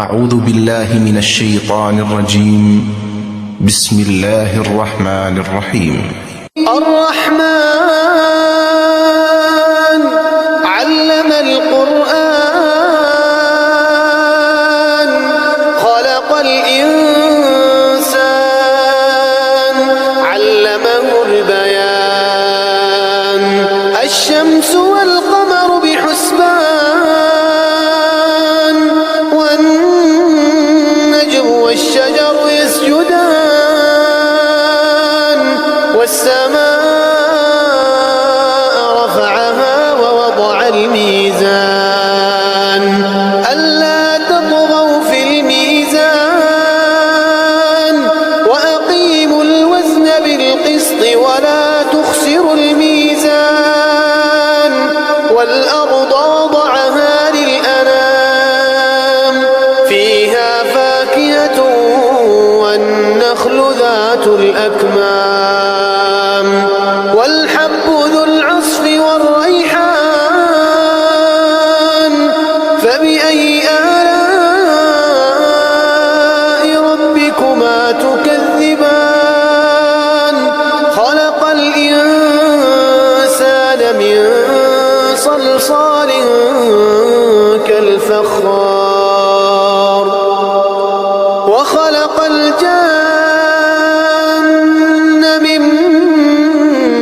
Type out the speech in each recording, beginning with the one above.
أعوذ بالله من الشيطان الرجيم. بسم الله الرحمن الرحيم. الرحمن علم القرآن خلق الإنسان علمه البيان الشمس والقمر بحسبان والنجم والشجر يسجدان والسماء رفعها ووضع الميزان ألا تطغوا في الميزان وأقيموا الوزن بالقسط ولا تخسروا الميزان والأرض وضعها للأنام فيها فاكهة والنخل ذات الأكمام والحب ذو العصف والريحان فبأي آلاء ربكما تكذبان خلق الإنسان من صلصال كالفخار وخلق الجان من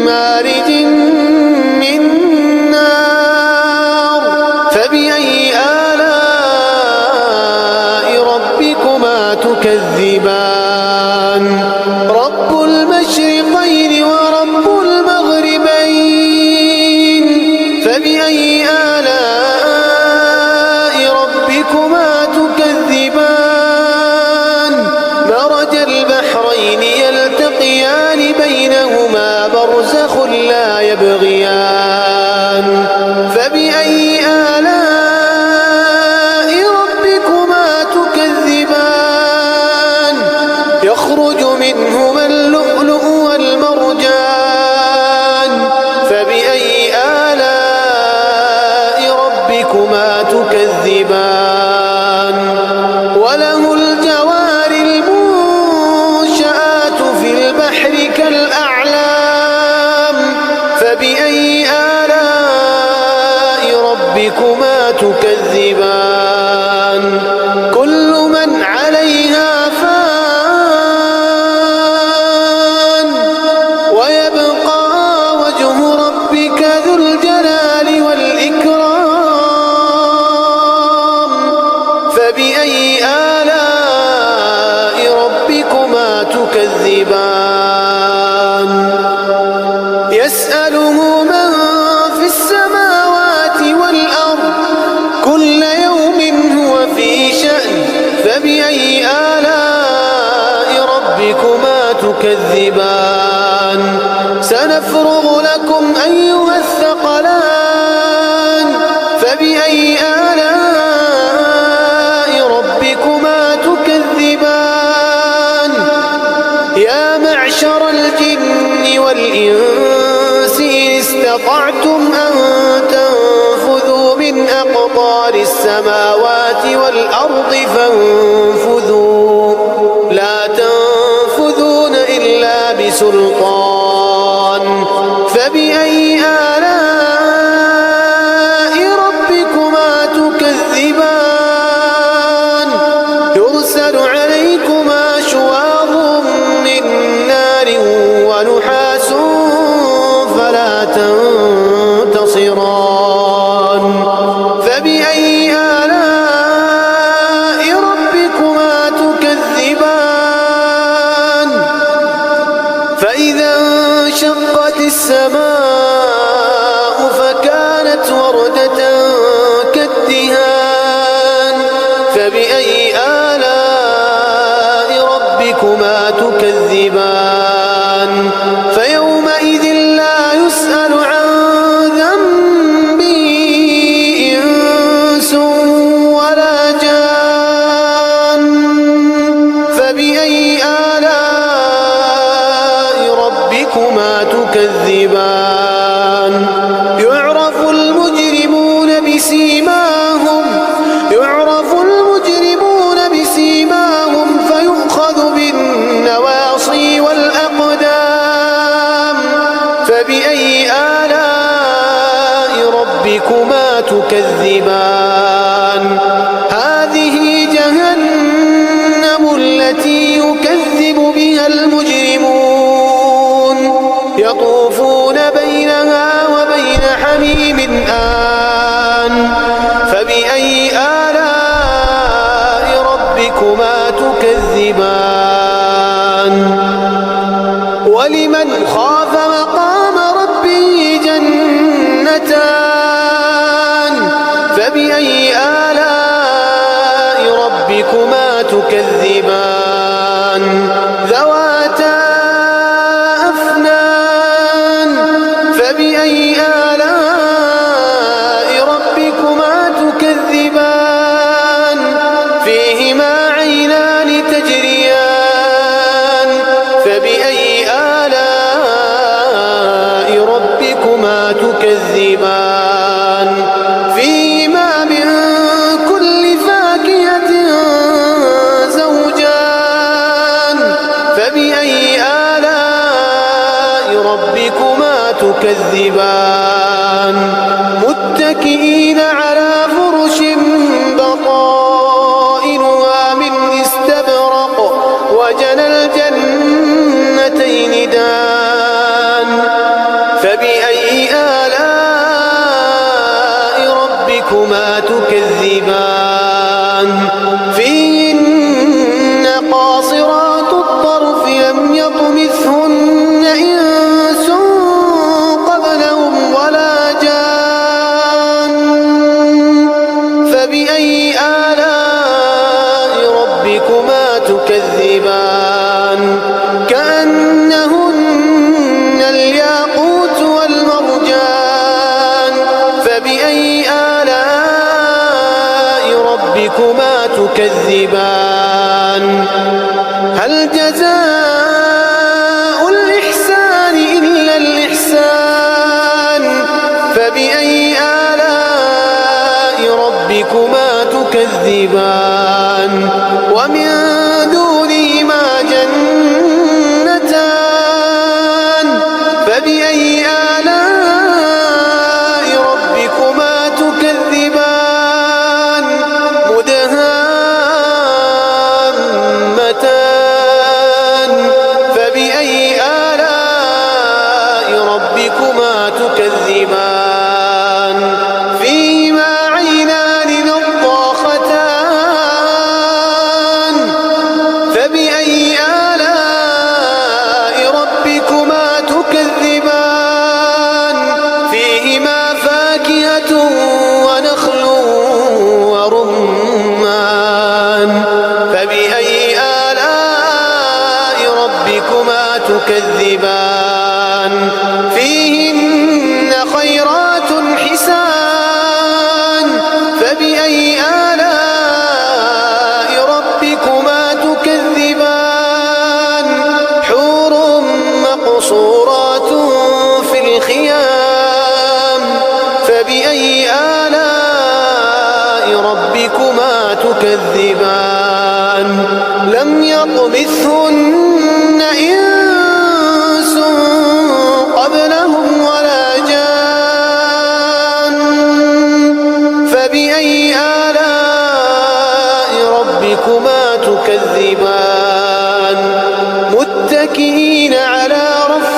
مارج من نار فبأي آلاء ربكما تكذبان رب المشرقين ورب المغربين فبأي آلاء ربكما تكذبان مرج البحرين يلتقيان بينهما برزخ لا يبغيان فبأي آلاء ربكما تكذبان يخرج منهما اللؤلؤ والمرجان فبأي آلاء ربكما تكذبان وله الجوار المنشآت في البحر كالأعلام فبأي آلاء ربكما تكذبان كل من عليها فان ويبقى وجه ربك ذو الجلال والإكرام فبأي آلاء ربكما تكذبان يسأله من في السماوات والأرض كل يوم هو في شأن فبأي آلاء ربكما تكذبان سنفرغ لكم أيها الثقلان فبأي آلاء ربكما تكذبان يا معشر الجن والإنس إن استطعتم أن تنفذوا من أقطار السماوات والأرض فانفذوا لا تنفذون إلا بسلطان فبأي آلاء ربكما تكذبان يرسل عليكما شواظ من نار ونحاس فلا تنتصران فبأي آلاء ربكما تكذبان فإذا انشقت السماء فكانت وردة كالدهان فبأي آلاء ربكما تكذبان فيومئذ لا يسأل عن ذنبه إنس ولا جان فبأي آلاء ربكما تكذبان بين حميم آن فبأي آلاء ربكما تكذبان ولمن خاف مقام ربه جنتان فبأي آلاء ربكما تكذبان ذواتا أفنان فبأي آلاء ربكما تكذبان فيهما عينان تجريان فبأي آلاء ربكما تكذبان فيهما من كل فاكهة زوجان فبأي آلاء ربكما تكذبان متكئين على فرش بطائنها من استبرق وجنى الجنتين دان فبأي آلاء ربكما تكذبان فيهن قاصرات الطرف لم يطمثهن إنس قبلهم ولا جان فبأي آلاء ربكما تكذبان كأنهن الياقوت والمرجان فبأي آلاء ربكما تكذبان هل جزاء الإحسان إلا الإحسان فبأي آلاء ربكما تكذبان ومن دونهما جنتان فبأي آلاء ربكما تكذبان مدهامتان فبأي آلاء ربكما تكذبان فيهما عينان نضاختان فبأي آلاء ربكما تكذبان فيهما فاكهة ونخل ورمان فبأي آلاء ربكما تكذبان فيهن خيرات حسان فبأي آلاء ربكما تكذبان حور مقصورات في الخيام فبأي آلاء ربكما تكذبان لم يطمثهن إنس قبلهم ولا جان فبأي آلاء ربكما تكذبان متكئين على رفرف